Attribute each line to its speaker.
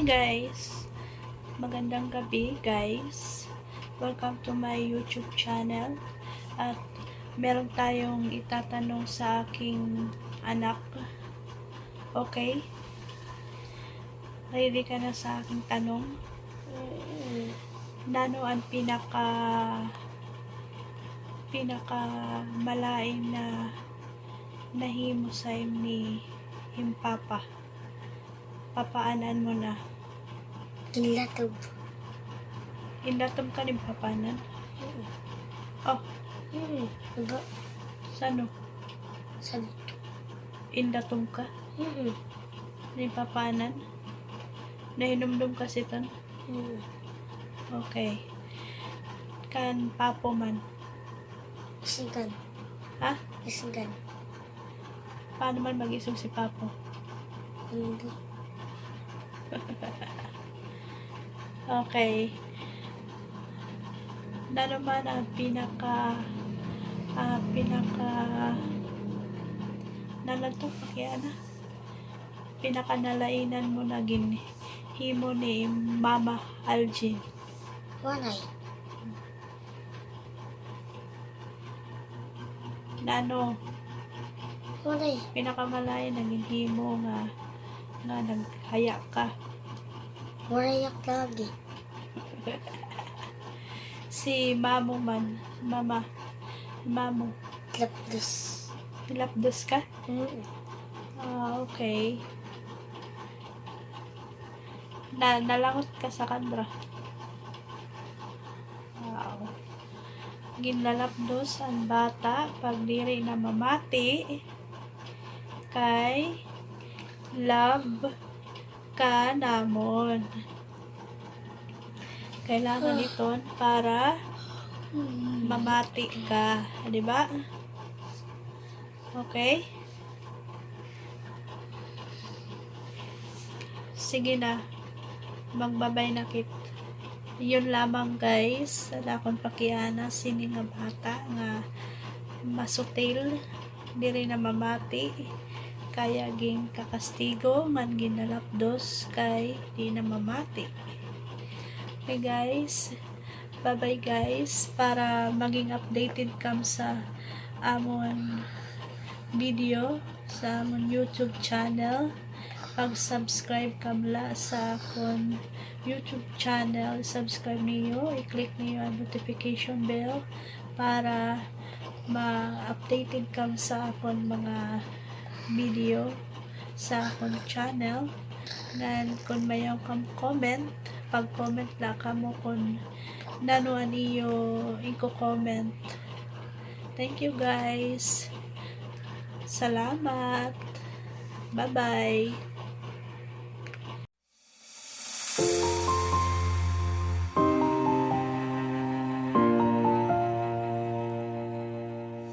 Speaker 1: Hi guys! Magandang gabi guys. Welcome to my YouTube channel. At meron tayong itatanong sa aking anak. Okay? Ready ka na sa aking tanong? Nano ang pinaka malain na nahimo sa ni himpapa? Papaanan mo na.
Speaker 2: Inlatob.
Speaker 1: Indatom ka rin papanan? Oh,
Speaker 2: Diba?
Speaker 1: sano?
Speaker 2: Sa
Speaker 1: Indatom ka? Rin papanan? Nahinumdum kasi ton? Okay. Kan papo man.
Speaker 2: Isigan.
Speaker 1: Ha?
Speaker 2: Isigan.
Speaker 1: Paano man mag-isog si papo?
Speaker 2: Hindi.
Speaker 1: Okay. Na naman ang pinaka nalatok kaya na pinaka nalainan mo na himo ni Mama Aljin.
Speaker 2: Walay.
Speaker 1: Nano
Speaker 2: Walay.
Speaker 1: pinakamalayan na himo nga naghaya ka.
Speaker 2: Walayak lagi.
Speaker 1: Si Mamo man, Mamo,
Speaker 2: Lapdos.
Speaker 1: nilapdos ka? Okay. Nalangot ka sa kandra. Wow. Ginlalapdos ang bata pag diri na mamati kay love ka namon. Kailangan ito para mamati ka, di ba? Okay? Sige na. Magbabay na kit. Yun lamang guys. Sa akong pakiana sini nga bata nga masutil diri na mamati kaya ging kakastigo man ginalapdos kay di na mamati. Okay guys, bye bye guys. Para maging updated kam sa amon video sa amon YouTube channel, pag-subscribe kamla sa akon YouTube channel, subscribe niyo, i-click niyo ang notification bell para ma-updated kam sa akon mga video sa akong channel. Then kung mayroon kang comment, pag-comment lang kamo kung nanuan iyo i-comment. Thank you guys. Salamat. Bye bye.